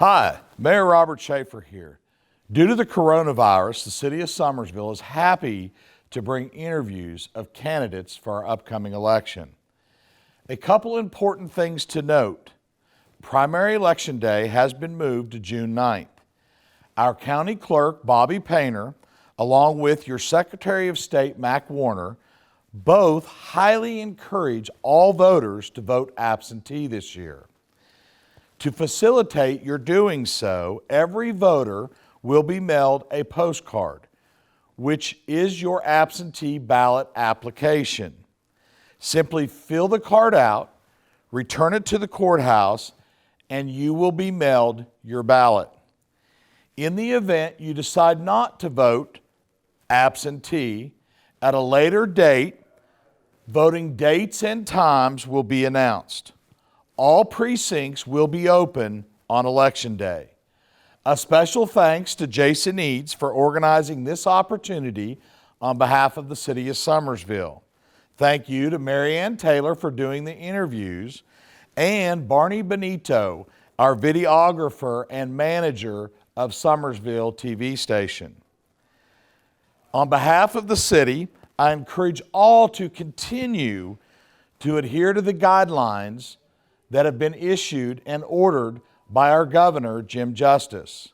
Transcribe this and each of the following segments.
Hi, Mayor Robert Schaefer here. Due to the coronavirus, the City of Summersville is happy to bring interviews of candidates for our upcoming election. A couple important things to note. Primary Election Day has been moved to June 9th. Our County Clerk, Bobby Painter, along with your Secretary of State, Mac Warner, both highly encourage all voters to vote absentee this year. To facilitate your doing so, every voter will be mailed a postcard, which is your absentee ballot application. Simply fill the card out, return it to the courthouse, and you will be mailed your ballot. In the event you decide not to vote absentee, at a later date, voting dates and times will be announced. All precincts will be open on Election Day. A special thanks to Jason Eads for organizing this opportunity on behalf of the City of Summersville. Thank you to Marianne Taylor for doing the interviews, and Barney Benito, our videographer and manager of Summersville TV station. On behalf of the city, I encourage all to continue to adhere to the guidelines that have been issued and ordered by our Governor, Jim Justice.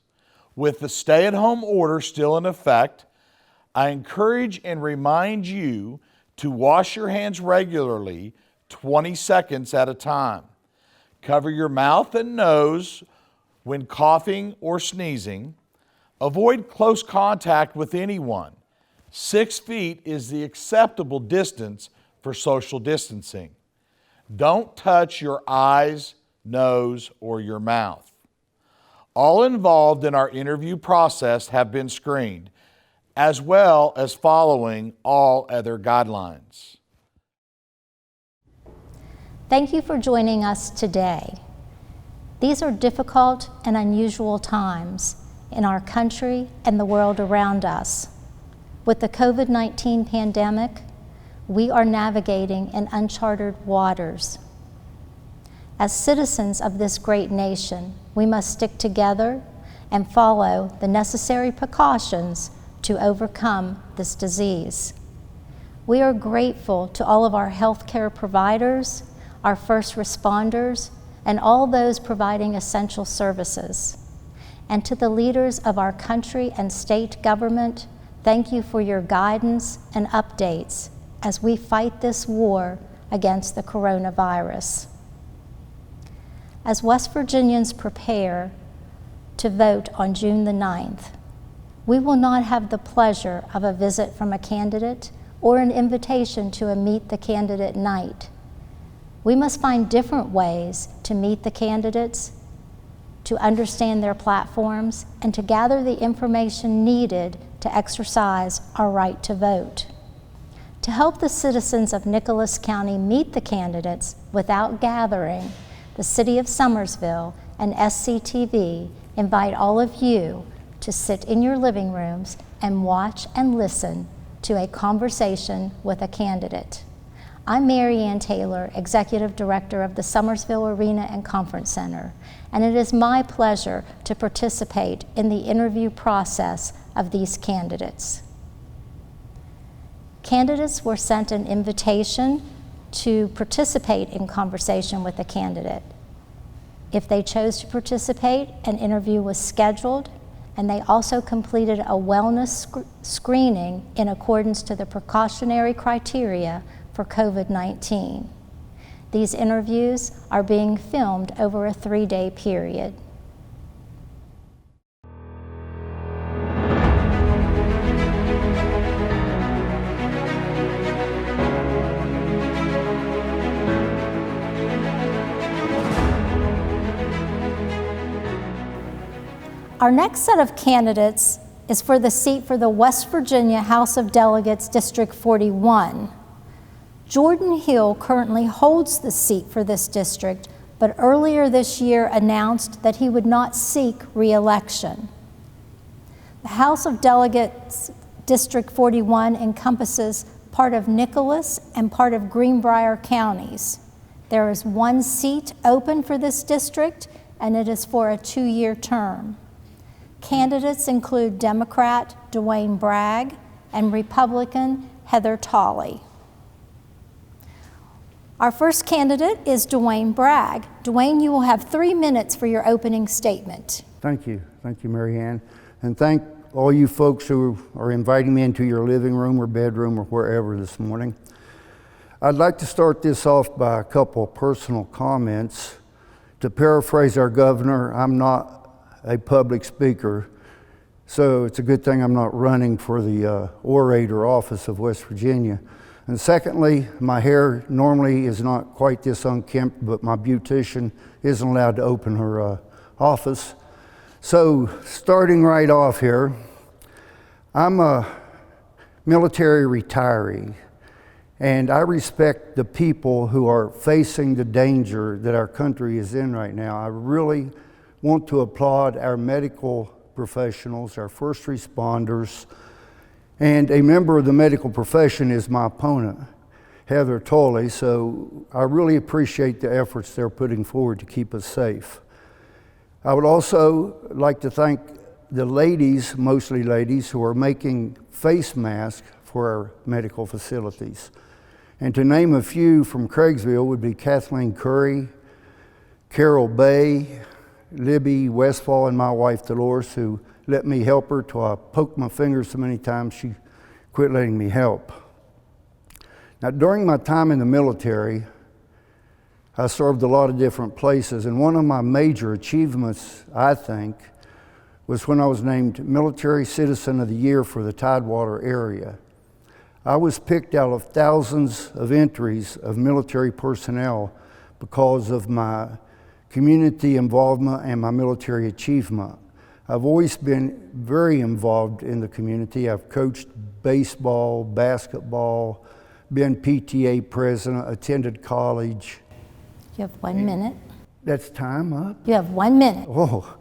With the stay-at-home order still in effect, I encourage and remind you to wash your hands regularly, 20 seconds at a time. Cover your mouth and nose when coughing or sneezing. Avoid close contact with anyone. 6 feet is the acceptable distance for social distancing. Don't touch your eyes, nose, or your mouth. All involved in our interview process have been screened, as well as following all other guidelines. Thank you for joining us today. These are difficult and unusual times in our country and the world around us. With the COVID-19 pandemic, we are navigating in uncharted waters. As citizens of this great nation, we must stick together and follow the necessary precautions to overcome this disease. We are grateful to all of our healthcare providers, our first responders, and all those providing essential services. And to the leaders of our country and state government, thank you for your guidance and updates as we fight this war against the coronavirus. As West Virginians prepare to vote on June the 9th, we will not have the pleasure of a visit from a candidate or an invitation to a Meet the Candidate night. We must find different ways to meet the candidates, to understand their platforms, and to gather the information needed to exercise our right to vote. To help the citizens of Nicholas County meet the candidates without gathering, the City of Summersville and SCTV invite all of you to sit in your living rooms and watch and listen to a conversation with a candidate. I'm Marianne Taylor, Executive Director of the Summersville Arena and Conference Center, and it is my pleasure to participate in the interview process of these candidates. Candidates were sent an invitation to participate in conversation with a candidate. If they chose to participate, an interview was scheduled, and they also completed a wellness screening in accordance to the precautionary criteria for COVID-19. These interviews are being filmed over a 3-day period. Our next set of candidates is for the seat for the West Virginia House of Delegates, District 41. Jordan Hill currently holds the seat for this district, but earlier this year announced that he would not seek re-election. The House of Delegates, District 41 encompasses part of Nicholas and part of Greenbrier counties. There is one seat open for this district, and it is for a 2-year term. Candidates include Democrat Dwayne Bragg and Republican Heather Tolley. Our first candidate is Dwayne Bragg. Dwayne, you will have 3 minutes for your opening statement. Thank you, Mary Ann. And thank all you folks who are inviting me into your living room or bedroom or wherever this morning. I'd like to start this off by a couple of personal comments. To paraphrase our governor, I'm not a public speaker, so it's a good thing I'm not running for the orator office of West Virginia. And secondly, my hair normally is not quite this unkempt, but my beautician isn't allowed to open her office. So starting right off here, I'm a military retiree, and I respect the people who are facing the danger that our country is in right now. I really want to applaud our medical professionals, our first responders, and a member of the medical profession is my opponent, Heather Tolley, so I really appreciate the efforts they're putting forward to keep us safe. I would also like to thank the ladies, mostly ladies, who are making face masks for our medical facilities. And to name a few from Craigsville would be Kathleen Curry, Carol Bay, Libby Westfall, and my wife Dolores, who let me help her till I poked my fingers so many times she quit letting me help. Now, during my time in the military, I served a lot of different places, and one of my major achievements, I think, was when I was named Military Citizen of the Year for the Tidewater area. I was picked out of thousands of entries of military personnel because of my community involvement and my military achievement. I've always been very involved in the community. I've coached baseball, basketball, been PTA president, attended college. You have 1 minute. That's time up? You have 1 minute. Oh,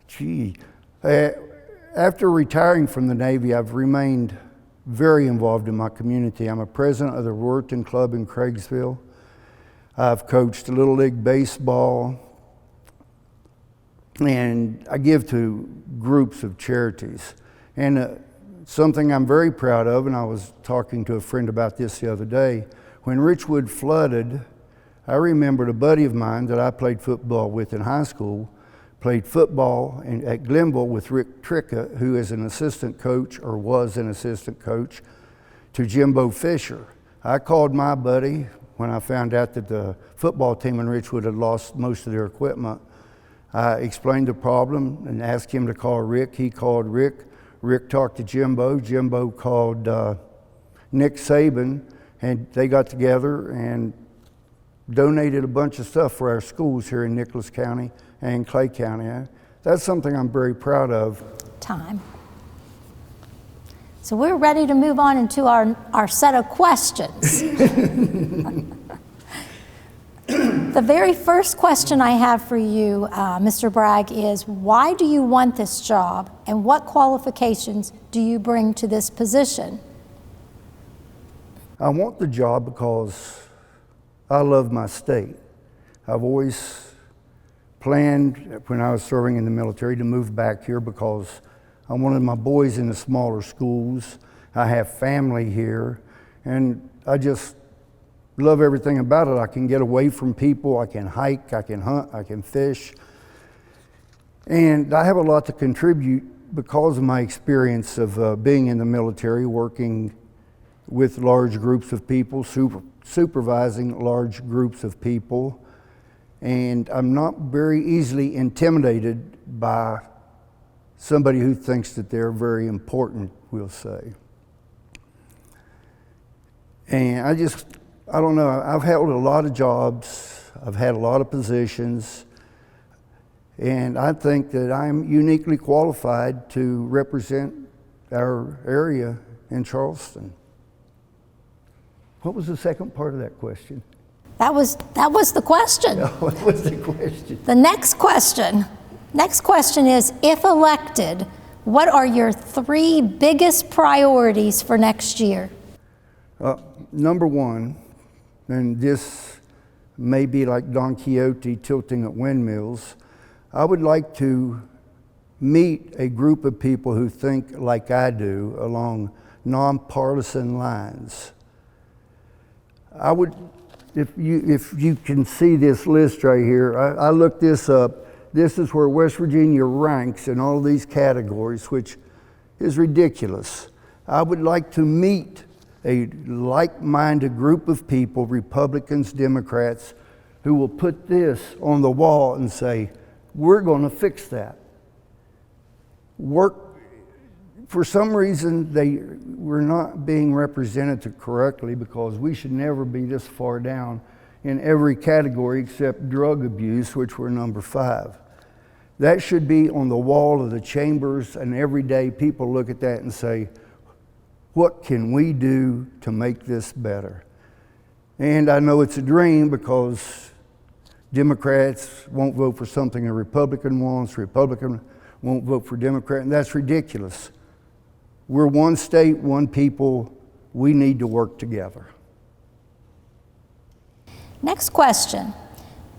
gee. After retiring from the Navy, I've remained very involved in my community. I'm a president of the Roriton Club in Craigsville. I've coached Little League Baseball, and I give to groups of charities. And something I'm very proud of, and I was talking to a friend about this the other day, when Richwood flooded, I remembered a buddy of mine that I played football with in high school, played football at Glenville with Rick Tricka, who is an assistant coach, or was an assistant coach, to Jimbo Fisher. I called my buddy when I found out that the football team in Richwood had lost most of their equipment. I explained the problem and asked him to call Rick. He called Rick. Rick talked to Jimbo. Jimbo called Nick Saban, and they got together and donated a bunch of stuff for our schools here in Nicholas County and Clay County. That's something I'm very proud of. Time. So we're ready to move on into our set of questions. The very first question I have for you, Mr. Bragg, is why do you want this job and what qualifications do you bring to this position? I want the job because I love my state. I've always planned, when I was serving in the military, to move back here because I wanted my boys in the smaller schools. I have family here, and I just love everything about it. I can get away from people, I can hike, I can hunt, I can fish. And I have a lot to contribute because of my experience of being in the military, working with large groups of people, supervising large groups of people. And I'm not very easily intimidated by somebody who thinks that they're very important, we'll say. And I don't know, I've held a lot of jobs, I've had a lot of positions, and I think that I'm uniquely qualified to represent our area in Charleston. What was the second part of that question? That was the question. What was the question? The next question is, if elected, what are your 3 biggest priorities for next year? Number one, and this may be like Don Quixote tilting at windmills, I would like to meet a group of people who think like I do along nonpartisan lines. I would, if you can see this list right here, I looked this up. This is where West Virginia ranks in all these categories, which is ridiculous. I would like to meet a like-minded group of people, Republicans, Democrats, who will put this on the wall and say, we're going to fix that. For some reason, they were not being represented correctly, because we should never be this far down in every category except drug abuse, which we're number 5. That should be on the wall of the chambers, and every day people look at that and say, what can we do to make this better? And I know it's a dream, because Democrats won't vote for something a Republican wants, Republican won't vote for Democrat, and that's ridiculous. We're one state, one people. We need to work together. Next question.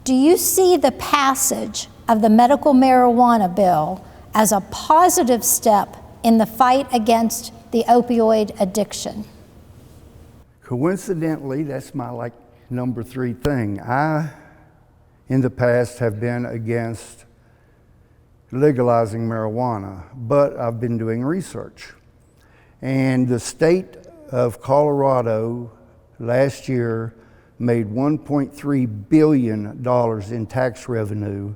Do you see the passage of the medical marijuana bill as a positive step in the fight against the opioid addiction? Coincidentally, that's my number 3 thing. I, in the past, have been against legalizing marijuana, but I've been doing research. And the state of Colorado last year made $1.3 billion in tax revenue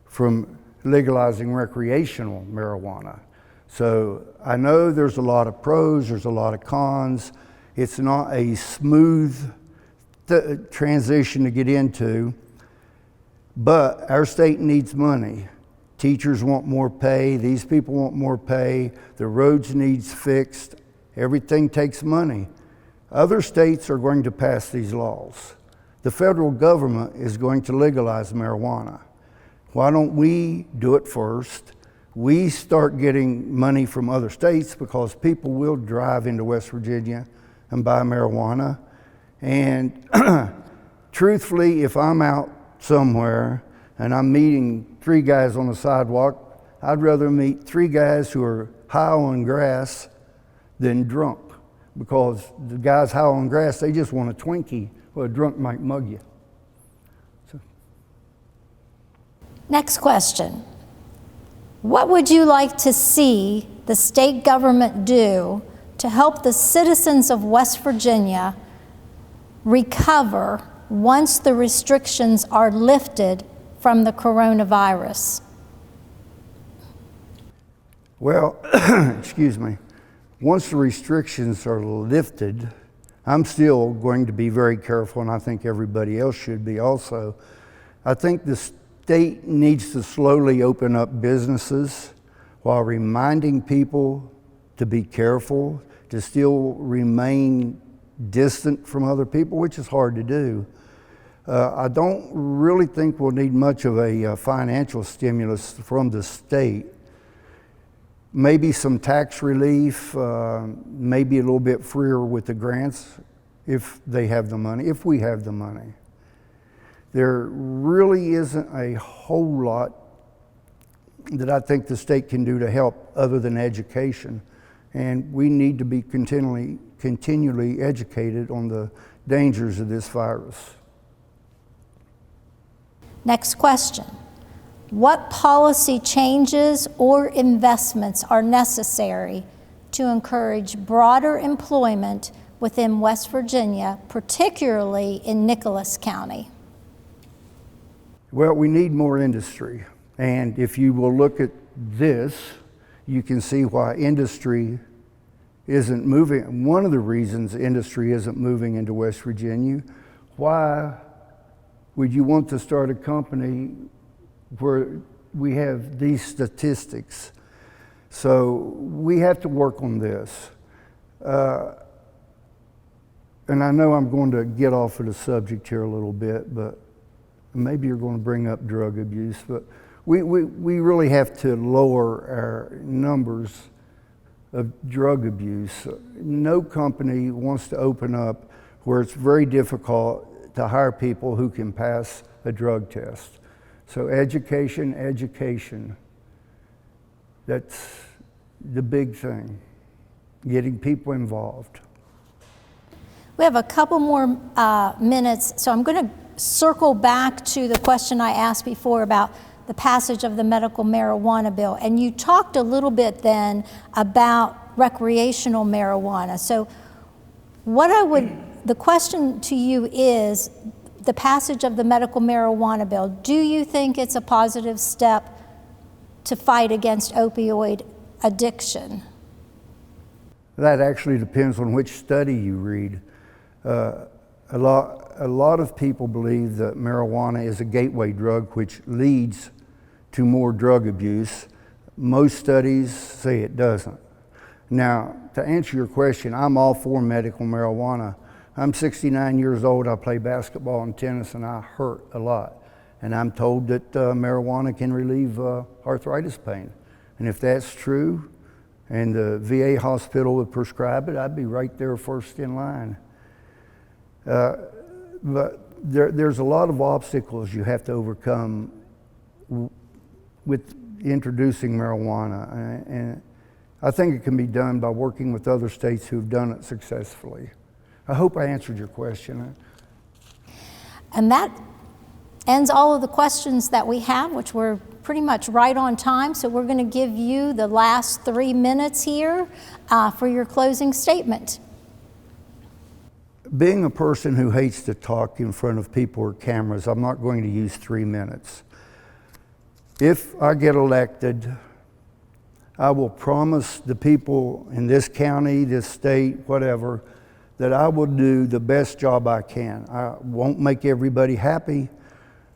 from legalizing recreational marijuana. So I know there's a lot of pros, there's a lot of cons. It's not a smooth transition to get into, but our state needs money. Teachers want more pay, these people want more pay, the roads needs fixed, everything takes money. Other states are going to pass these laws. The federal government is going to legalize marijuana. Why don't we do it first? We start getting money from other states, because people will drive into West Virginia and buy marijuana. And truthfully, if I'm out somewhere and I'm meeting 3 guys on the sidewalk, I'd rather meet 3 guys who are high on grass than drunk, because the guys high on grass, they just want a Twinkie. Well, a drunk might mug you. So. Next question. What would you like to see the state government do to help the citizens of West Virginia recover once the restrictions are lifted from the coronavirus? Well, excuse me. Once the restrictions are lifted, I'm still going to be very careful, and I think everybody else should be also. I think the state needs to slowly open up businesses while reminding people to be careful, to still remain distant from other people, which is hard to do. I don't really think we'll need much of a financial stimulus from the state. Maybe some tax relief, maybe a little bit freer with the grants if they have the money, if we have the money. There really isn't a whole lot that I think the state can do to help other than education. And we need to be continually educated on the dangers of this virus. Next question. What policy changes or investments are necessary to encourage broader employment within West Virginia, particularly in Nicholas County? Well, we need more industry. And if you will look at this, you can see why industry isn't moving. One of the reasons industry isn't moving into West Virginia, why would you want to start a company where we have these statistics? So we have to work on this. And I know I'm going to get off of the subject here a little bit, but maybe you're going to bring up drug abuse, but we really have to lower our numbers of drug abuse. No company wants to open up where it's very difficult to hire people who can pass a drug test. So education, education. That's the big thing, getting people involved. We have a couple more minutes, so I'm going to circle back to the question I asked before about the passage of the medical marijuana bill. And you talked a little bit then about recreational marijuana. So the question to you is, the passage of the medical marijuana bill, do you think it's a positive step to fight against opioid addiction? That actually depends on which study you read. A lot of people believe that marijuana is a gateway drug which leads to more drug abuse. Most studies say it doesn't. Now, to answer your question, I'm all for medical marijuana. I'm 69 years old, I play basketball and tennis, and I hurt a lot. And I'm told that marijuana can relieve arthritis pain. And if that's true, and the VA hospital would prescribe it, I'd be right there first in line. But there's a lot of obstacles you have to overcome with introducing marijuana. And I think it can be done by working with other states who've done it successfully. I hope I answered your question. And that ends all of the questions that we have, which were pretty much right on time. So we're going to give you the last 3 minutes here for your closing statement. Being a person who hates to talk in front of people or cameras, I'm not going to use 3 minutes. If I get elected, I will promise the people in this county, this state, whatever, that I will do the best job I can. I won't make everybody happy.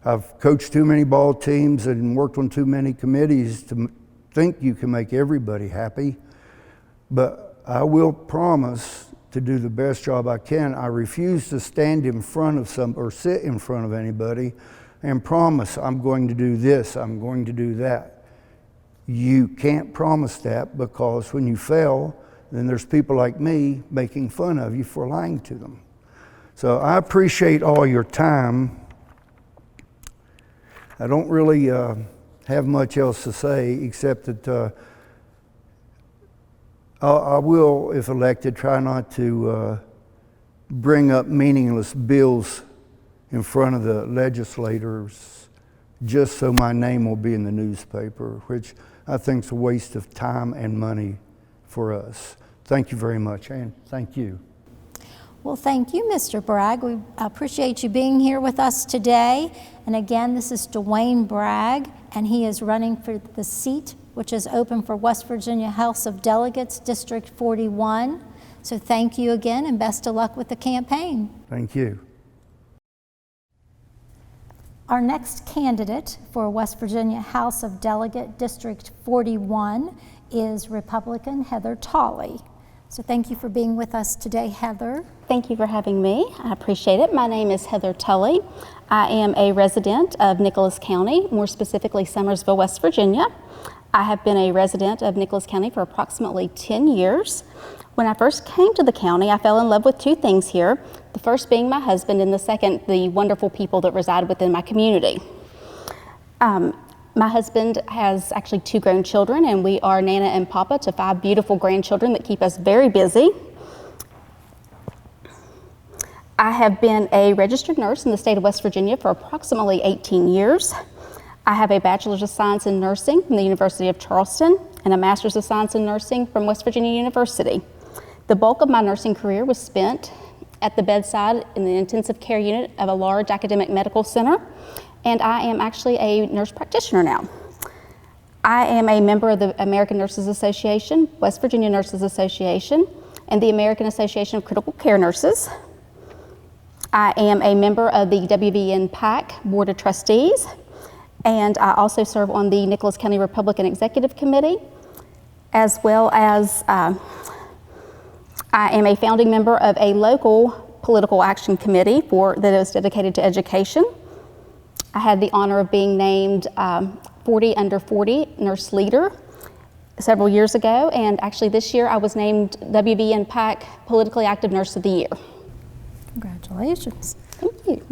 I've coached too many ball teams and worked on too many committees to think you can make everybody happy. But I will promise to do the best job I can. I refuse to stand in front of or sit in front of anybody and promise I'm going to do this, I'm going to do that. You can't promise that, because when you fail, then there's people like me making fun of you for lying to them. So I appreciate all your time. I don't really have much else to say, except that I will, if elected, try not to bring up meaningless bills in front of the legislators just so my name will be in the newspaper, which I think is a waste of time and money for us. Thank you very much, and thank you. Well, thank you, Mr. Bragg. We appreciate you being here with us today. And again, this is Dwayne Bragg, and he is running for the seat which is open for West Virginia House of Delegates, District 41. So thank you again, and best of luck with the campaign. Thank you. Our next candidate for West Virginia House of Delegate, District 41, is Republican Heather Tolley. So thank you for being with us today, Heather. Thank you for having me. I appreciate it. My name is Heather Tolley. I am a resident of Nicholas County, more specifically Summersville, West Virginia. I have been a resident of Nicholas County for approximately 10 years. When I first came to the county, I fell in love with two things here. The first being my husband, and the second, the wonderful people that reside within my community. My husband has actually 2 grown children, and we are Nana and Papa to 5 beautiful grandchildren that keep us very busy. I have been a registered nurse in the state of West Virginia for approximately 18 years. I have a Bachelor's of Science in Nursing from the University of Charleston and a Master's of Science in Nursing from West Virginia University. The bulk of my nursing career was spent at the bedside in the intensive care unit of a large academic medical center, and I am actually a nurse practitioner now. I am a member of the American Nurses Association, West Virginia Nurses Association, and the American Association of Critical Care Nurses. I am a member of the WVN PAC Board of Trustees, and I also serve on the Nicholas County Republican Executive Committee, as well as I am a founding member of a local political action committee that is dedicated to education. I had the honor of being named 40 Under 40 Nurse Leader several years ago, and actually this year I was named WVN PAC Politically Active Nurse of the Year. Congratulations. Thank you.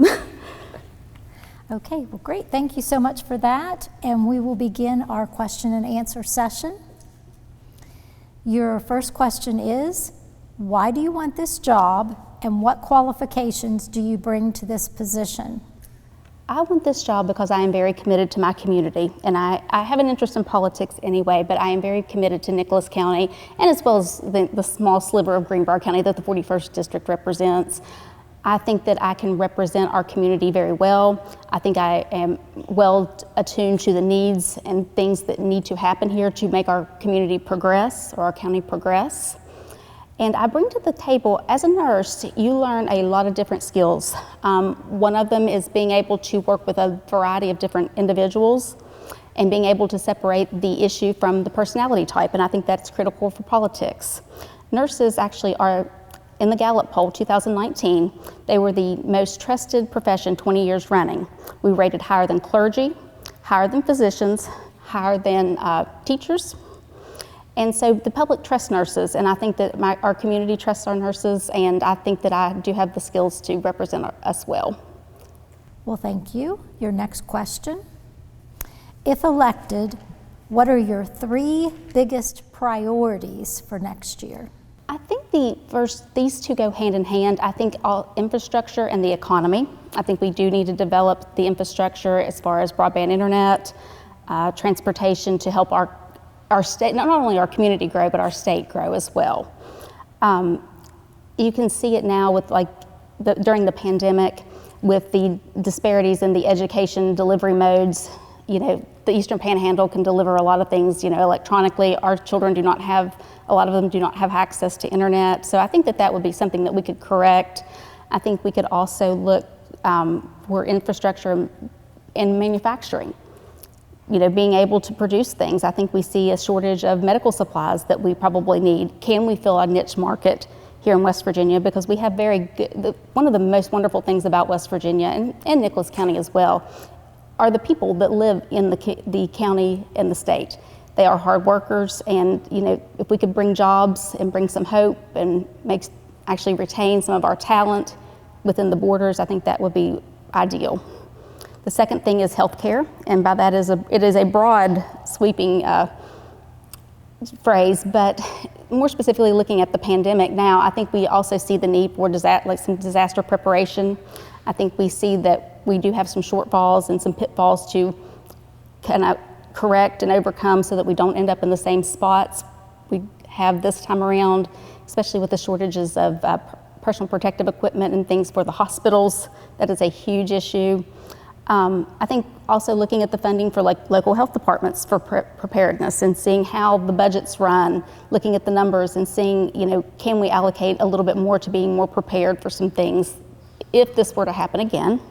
Okay, well, great. Thank you so much for that. And we will begin our question and answer session. Your first question is, why do you want this job and what qualifications do you bring to this position? I want this job because I am very committed to my community, and I have an interest in politics anyway, but I am very committed to Nicholas County, and as well as the small sliver of Greenbrier County that the 41st District represents. I think that I can represent our community very well. I think I am well attuned to the needs and things that need to happen here to make our community progress, or our county progress. And I bring to the table, as a nurse, you learn a lot of different skills. One of them is being able to work with a variety of different individuals and being able to separate the issue from the personality type, and I think that's critical for politics. Nurses actually are, in the Gallup poll 2019, they were the most trusted profession 20 years running. We rated higher than clergy, higher than physicians, higher than teachers. And so the public trusts nurses, and I think that our community trusts our nurses, and I think that I do have the skills to represent us well. Well, thank you. Your next question. If elected, what are your 3 biggest priorities for next year? I think these two go hand in hand. I think infrastructure and the economy. I think we do need to develop the infrastructure as far as broadband internet, transportation to help our state, not only our community grow, but our state grow as well. You can see it now with during the pandemic with the disparities in the education delivery modes. You know, the Eastern Panhandle can deliver a lot of things, electronically. Our children do not have, a lot of them do not have access to internet. So I think that would be something that we could correct. I think we could also look for infrastructure in manufacturing. Being able to produce things. I think we see a shortage of medical supplies that we probably need. Can we fill a niche market here in West Virginia? Because we have very good, one of the most wonderful things about West Virginia and Nicholas County as well are the people that live in the county and the state. They are hard workers, and if we could bring jobs and bring some hope and actually retain some of our talent within the borders, I think that would be ideal. The second thing is healthcare, and by that it is a broad, sweeping phrase, but more specifically looking at the pandemic now, I think we also see the need for some disaster preparation. I think we see that we do have some shortfalls and some pitfalls to kind of correct and overcome so that we don't end up in the same spots we have this time around, especially with the shortages of personal protective equipment and things for the hospitals. That is a huge issue. I think also looking at the funding for local health departments for preparedness and seeing how the budgets run, looking at the numbers and seeing, can we allocate a little bit more to being more prepared for some things if this were to happen again.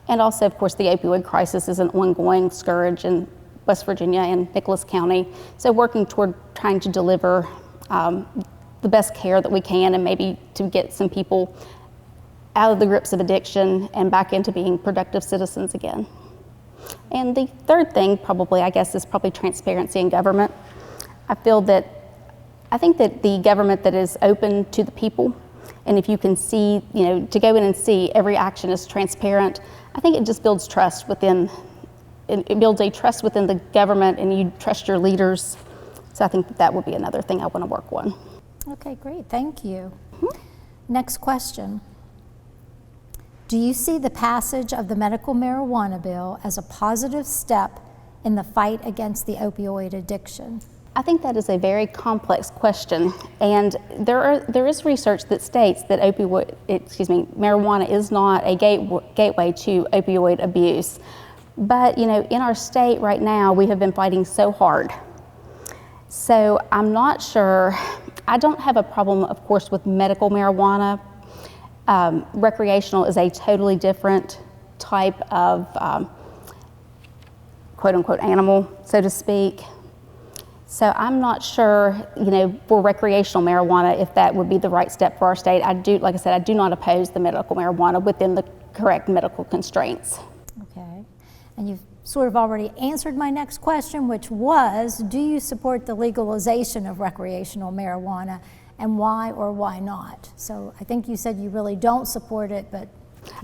And also, of course, the opioid crisis is an ongoing scourge in West Virginia and Nicholas County. So working toward trying to deliver the best care that we can, and maybe to get some people out of the grips of addiction and back into being productive citizens again. And the third thing probably, I guess, is probably transparency in government. I think that the government that is open to the people, and if you can see, to go in and see every action is transparent, I think it just builds trust within, it builds a trust within the government, and you trust your leaders. So I think that would be another thing I want to work on. Okay, great, thank you. Next question. Do you see the passage of the medical marijuana bill as a positive step in the fight against the opioid addiction? I think that is a very complex question, and there is research that states that marijuana is not a gateway to opioid abuse. But in our state right now, we have been fighting so hard. So I'm not sure. I don't have a problem, of course, with medical marijuana. Recreational is a totally different type of quote unquote animal, so to speak. So I'm not sure, for recreational marijuana, if that would be the right step for our state. Like I said, I do not oppose the medical marijuana within the correct medical constraints. Okay, and you've sort of already answered my next question, which was, do you support the legalization of recreational marijuana, and why or why not? So I think you said you really don't support it, but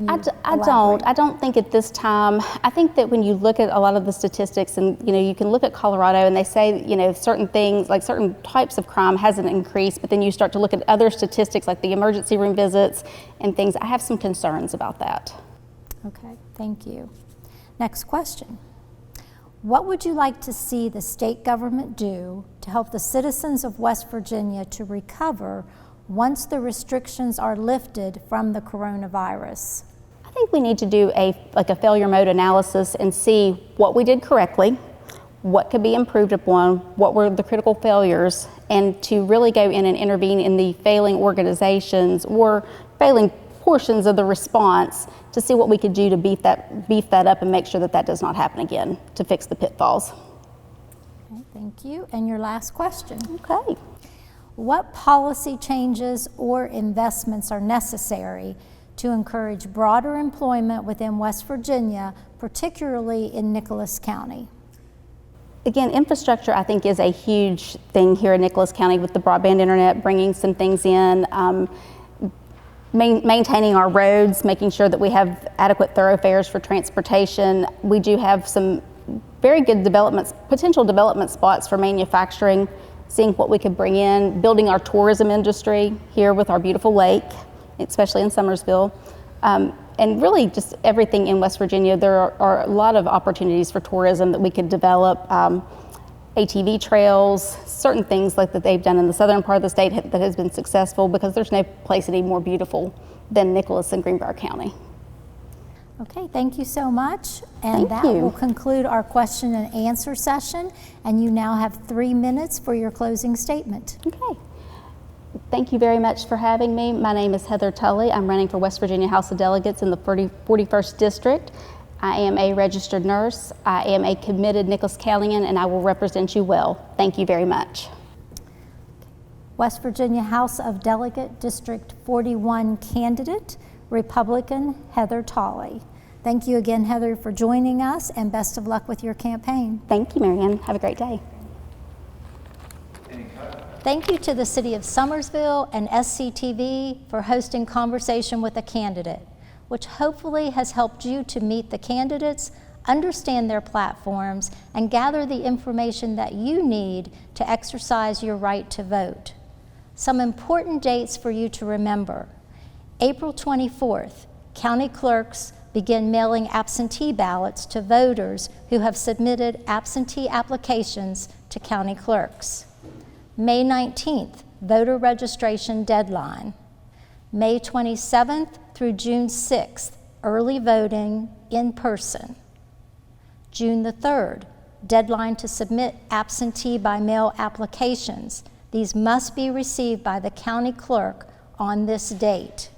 I don't think at this time. I think that when you look at a lot of the statistics, and you can look at Colorado, and they say certain things, like certain types of crime hasn't increased, but then you start to look at other statistics like the emergency room visits and things. I have some concerns about that. Okay, thank you. Next question. What would you like to see the state government do to help the citizens of West Virginia to recover once the restrictions are lifted from the coronavirus? I think we need to do a failure mode analysis and see what we did correctly, what could be improved upon, what were the critical failures, and to really go in and intervene in the failing organizations or failing portions of the response to see what we could do to beef that up and make sure that does not happen again, to fix the pitfalls. Okay, thank you. And your last question. Okay. What policy changes or investments are necessary to encourage broader employment within West Virginia, particularly in Nicholas County? Again, infrastructure, I think, is a huge thing here in Nicholas County with the broadband internet, bringing some things in, maintaining our roads, making sure that we have adequate thoroughfares for transportation. We do have some very good potential development spots for manufacturing, seeing what we could bring in, building our tourism industry here with our beautiful lake, especially in Summersville. And really just everything in West Virginia. There are a lot of opportunities for tourism that we could develop. ATV trails, certain things like that they've done in the southern part of the state that has been successful, because there's no place any more beautiful than Nicholas and Greenbrier County. Okay, thank you so much. And Thank that you. will conclude our question and answer session. And you now have 3 minutes for your closing statement. Okay. Thank you very much for having me. My name is Heather Tully. I'm running for West Virginia House of Delegates in the 41st District. I am a registered nurse. I am a committed Nicholas Countian, and I will represent you well. Thank you very much. West Virginia House of Delegate, District 41 candidate, Republican Heather Tully. Thank you again, Heather, for joining us, and best of luck with your campaign. Thank you, Marianne. Have a great day. Thank you to the City of Summersville and SCTV for hosting Conversation with a Candidate, which hopefully has helped you to meet the candidates, understand their platforms, and gather the information that you need to exercise your right to vote. Some important dates for you to remember. April 24th, county clerks begin mailing absentee ballots to voters who have submitted absentee applications to county clerks. May 19th, voter registration deadline. May 27th through June 6th, early voting in person. June the 3rd, deadline to submit absentee by mail applications. These must be received by the county clerk on this date.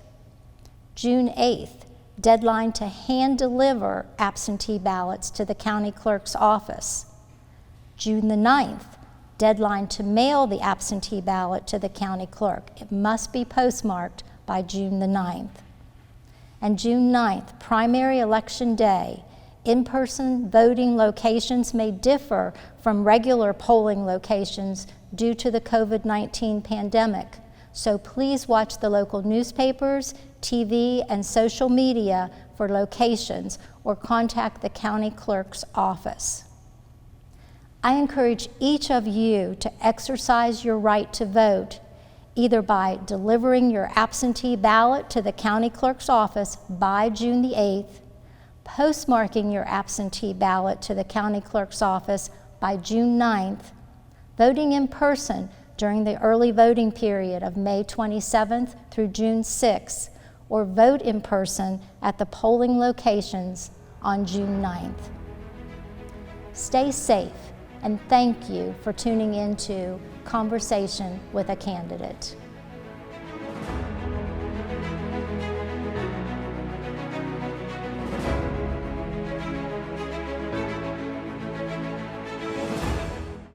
June 8th, deadline to hand deliver absentee ballots to the county clerk's office. June the 9th, deadline to mail the absentee ballot to the county clerk. It must be postmarked by June the 9th. And June 9th, primary election day. In-person voting locations may differ from regular polling locations due to the COVID-19 pandemic. So please watch the local newspapers, TV, and social media for locations, or contact the county clerk's office. I encourage each of you to exercise your right to vote, either by delivering your absentee ballot to the county clerk's office by June the 8th, postmarking your absentee ballot to the county clerk's office by June 9th, voting in person during the early voting period of May 27th through June 6th, or vote in person at the polling locations on June 9th. Stay safe, and thank you for tuning into Conversation with a Candidate.